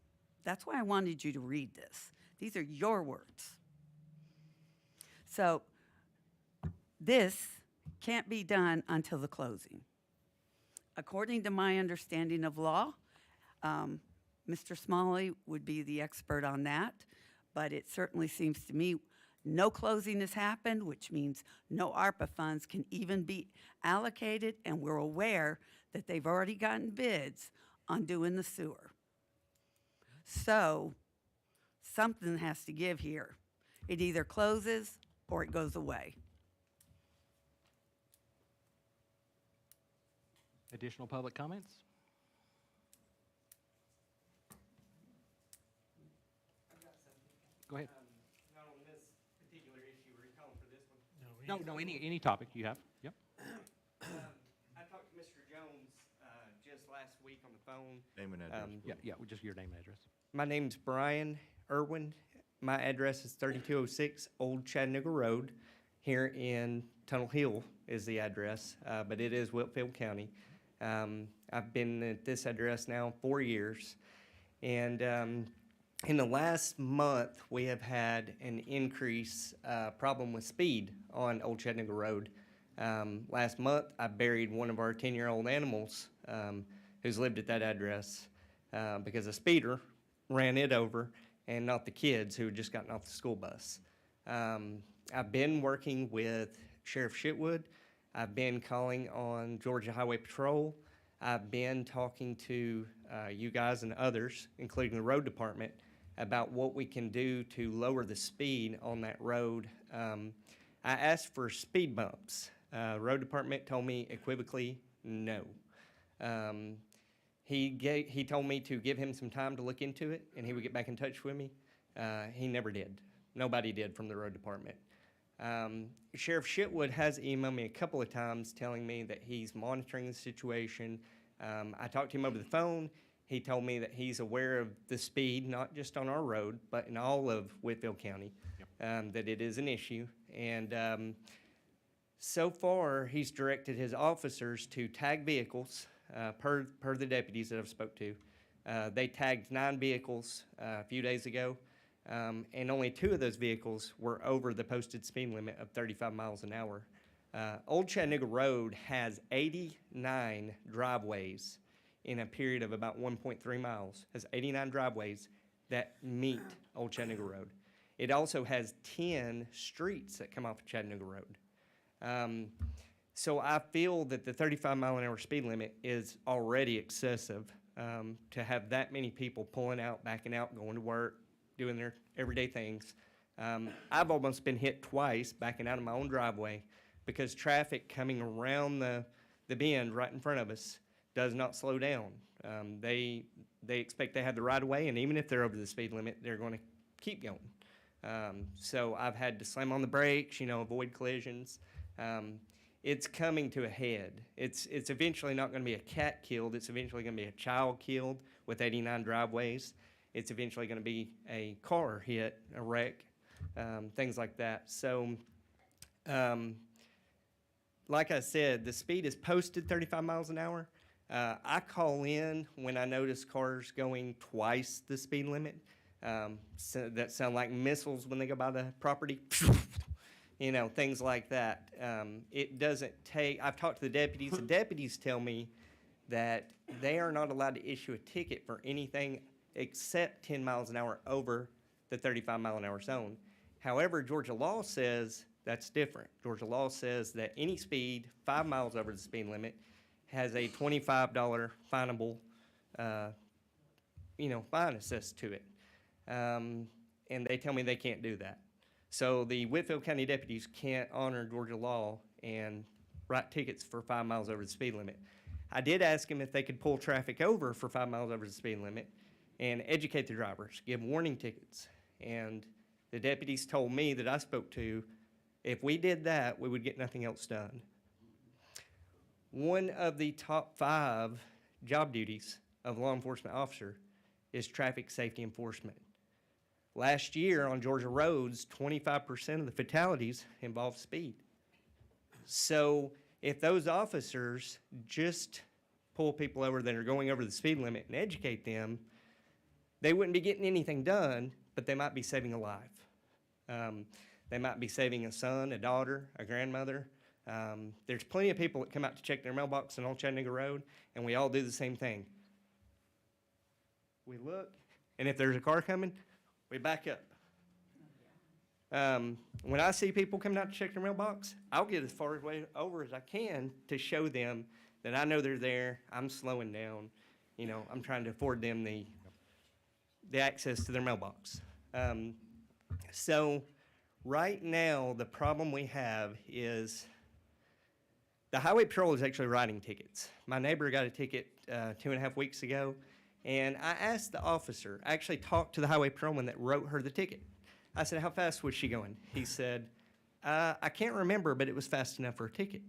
S6: That's why I wanted you to read this. These are your words. So this can't be done until the closing. According to my understanding of law, Mr. Smalley would be the expert on that, but it certainly seems to me no closing has happened, which means no ARPA funds can even be allocated, and we're aware that they've already gotten bids on doing the sewer. So something has to give here. It either closes or it goes away.
S1: Additional public comments? Go ahead.
S16: Not on this particular issue, we're calling for this one.
S1: No, any topic you have. Yep.
S16: I talked to Mr. Jones just last week on the phone.
S2: Name and address.
S1: Yeah, just your name and address.
S16: My name's Brian Irwin. My address is 3206 Old Chattanooga Road. Here in Tunnel Hill is the address, but it is Whitfield County. I've been at this address now 4 years. And in the last month, we have had an increase problem with speed on Old Chattanooga Road. Last month, I buried one of our 10-year-old animals who's lived at that address because a speeder ran it over and not the kids who had just gotten off the school bus. I've been working with Sheriff Shitwood. I've been calling on Georgia Highway Patrol. I've been talking to you guys and others, including the road department, about what we can do to lower the speed on that road. I asked for speed bumps. Road department told me equivocally, no. He told me to give him some time to look into it, and he would get back in touch with me. He never did. Nobody did from the road department. Sheriff Shitwood has emailed me a couple of times telling me that he's monitoring the situation. I talked to him over the phone. He told me that he's aware of the speed, not just on our road, but in all of Whitfield County, that it is an issue. And so far, he's directed his officers to tag vehicles, per the deputies that I've spoke to. They tagged 9 vehicles a few days ago, and only 2 of those vehicles were over the posted speed limit of 35 miles an hour. Old Chattanooga Road has 89 driveways in a period of about 1.3 miles, has 89 driveways that meet Old Chattanooga Road. It also has 10 streets that come off of Chattanooga Road. So I feel that the 35 mile an hour speed limit is already excessive to have that many people pulling out, backing out, going to work, doing their everyday things. I've almost been hit twice backing out of my own driveway because traffic coming around the bend right in front of us does not slow down. They expect they have the right of way, and even if they're over the speed limit, they're going to keep going. So I've had to slam on the brakes, avoid collisions. It's coming to a head. It's eventually not going to be a cat killed. It's eventually going to be a child killed with 89 driveways. It's eventually going to be a car hit, a wreck, things like that. So, like I said, the speed is posted 35 miles an hour. I call in when I notice cars going twice the speed limit. So that sound like missiles when they go by the property. Things like that. It doesn't take, I've talked to the deputies. The deputies tell me that they are not allowed to issue a ticket for anything except 10 miles an hour over the 35 mile an hour zone. However, Georgia law says that's different. Georgia law says that any speed 5 miles over the speed limit has a $25 finable, fine assessed to it. And they tell me they can't do that. So the Whitfield County deputies can't honor Georgia law and write tickets for 5 miles over the speed limit. I did ask them if they could pull traffic over for 5 miles over the speed limit and educate the drivers, give warning tickets. And the deputies told me that I spoke to, if we did that, we would get nothing else done. One of the top 5 job duties of a law enforcement officer is traffic safety enforcement. Last year on Georgia roads, 25% of the fatalities involved speed. So if those officers just pull people over that are going over the speed limit and educate them, they wouldn't be getting anything done, but they might be saving a life. They might be saving a son, a daughter, a grandmother. There's plenty of people that come out to check their mailbox on Old Chattanooga Road, and we all do the same thing. We look, and if there's a car coming, we back up. When I see people coming out to check their mailbox, I'll get as far away over as I can to show them that I know they're there. I'm slowing down. I'm trying to afford them the access to their mailbox. So right now, the problem we have is the Highway Patrol is actually writing tickets. My neighbor got a ticket 2.5 weeks ago, and I asked the officer, I actually talked to the Highway Patrolman that wrote her the ticket. I said, how fast was she going? He said, I can't remember, but it was fast enough for a ticket.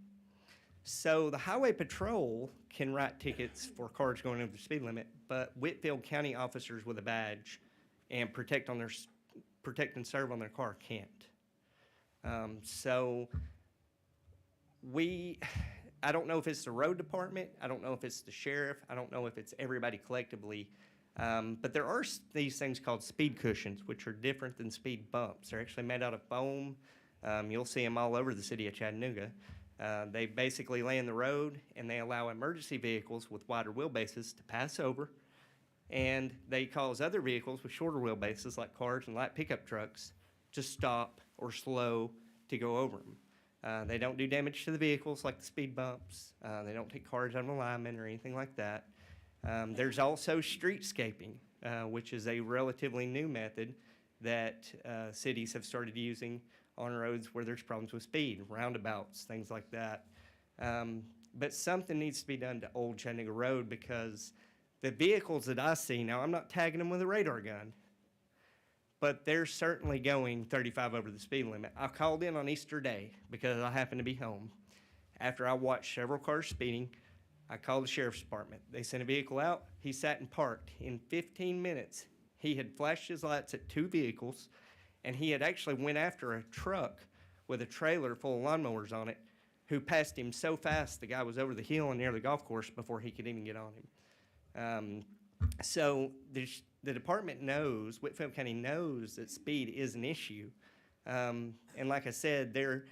S16: So the Highway Patrol can write tickets for cars going over the speed limit, but Whitfield County officers with a badge and protect and serve on their car can't. I don't know if it's the road department, I don't know if it's the sheriff, I don't know if it's everybody collectively, but there are these things called speed cushions, which are different than speed bumps. They're actually made out of foam. You'll see them all over the city of Chattanooga. They basically lay in the road, and they allow emergency vehicles with wider wheelbases to pass over, and they cause other vehicles with shorter wheelbases, like cars and light pickup trucks, to stop or slow to go over them. They don't do damage to the vehicles like the speed bumps. They don't take cars out of alignment or anything like that. There's also streetscaping, which is a relatively new method that cities have started using on roads where there's problems with speed, roundabouts, things like that. But something needs to be done to Old Chattanooga Road because The vehicles that I see, now I'm not tagging them with a radar gun, but they're certainly going 35 over the speed limit. I called in on Easter Day because I happened to be home. After I watched several cars speeding, I called the sheriff's department. They sent a vehicle out. He sat and parked. In 15 minutes, he had flashed his lights at 2 vehicles, and he had actually went after a truck with a trailer full of lawnmowers on it, who passed him so fast the guy was over the hill and near the golf course before he could even get on him. So the department knows, Whitfield County knows that speed is an issue. And like I said, they're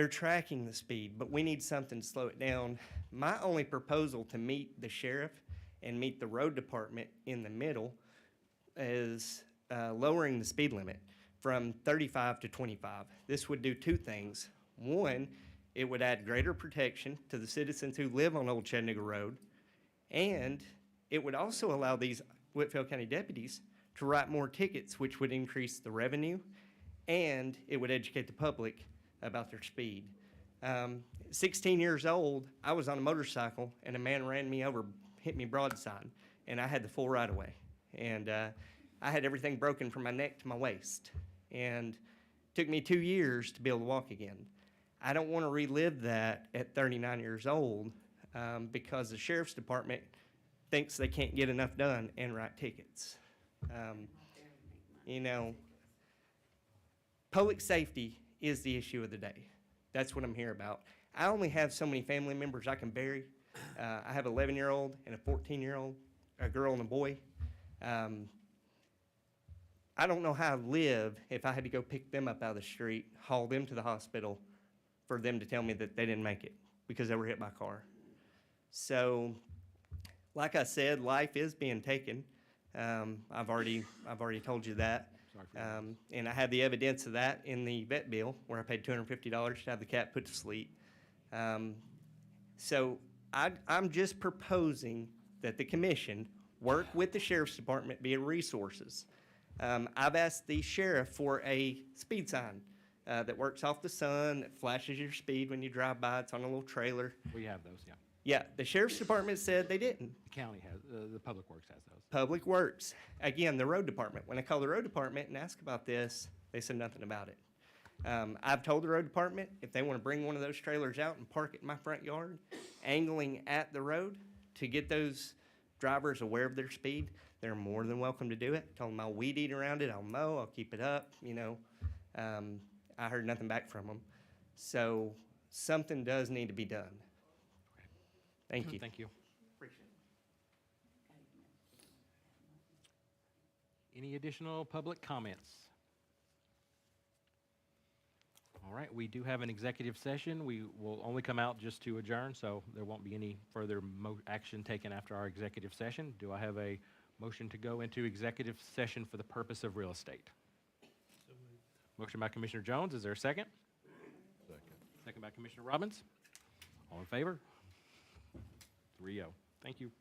S16: tracking the speed, but we need something to slow it down. My only proposal to meet the sheriff and meet the road department in the middle is lowering the speed limit from 35 to 25. This would do 2 things. One, it would add greater protection to the citizens who live on Old Chattanooga Road, and it would also allow these Whitfield County deputies to write more tickets, which would increase the revenue, and it would educate the public about their speed. 16 years old, I was on a motorcycle, and a man ran me over, hit me broadside, and I had the full right-of-way. And I had everything broken from my neck to my waist, and it took me 2 years to be able to walk again. I don't want to relive that at 39 years old because the sheriff's department thinks they can't get enough done and write tickets. You know, public safety is the issue of the day. That's what I'm here about. I only have so many family members I can bury. I have an 11-year-old and a 14-year-old, a girl and a boy. I don't know how I'd live if I had to go pick them up out of the street, haul them to the hospital for them to tell me that they didn't make it because they were hit by a car. So, like I said, life is being taken. I've already told you that. And I have the evidence of that in the vet bill where I paid $250 to have the cat put to sleep. So I'm just proposing that the commission work with the sheriff's department via resources. I've asked the sheriff for a speed sign that works off the sun, that flashes your speed when you drive by. It's on a little trailer.
S1: We have those, yeah.
S16: Yeah, the sheriff's department said they didn't.
S1: The county has, the Public Works has those.
S16: Public Works. Again, the road department. When I called the road department and asked about this, they said nothing about it. I've told the road department if they want to bring one of those trailers out and park it in my front yard, angling at the road to get those drivers aware of their speed, they're more than welcome to do it. Told them I'll weed eat around it, I'll mow, I'll keep it up, you know. I heard nothing back from them. So something does need to be done. Thank you.
S1: Thank you. Any additional public comments? All right, we do have an executive session. We will only come out just to adjourn, so there won't be any further action taken after our executive session. Do I have a motion to go into executive session for the purpose of real estate? Motion by Commissioner Jones. Is there a second?
S2: Second.
S1: Second by Commissioner Robbins. All in favor? 3-0. Thank you.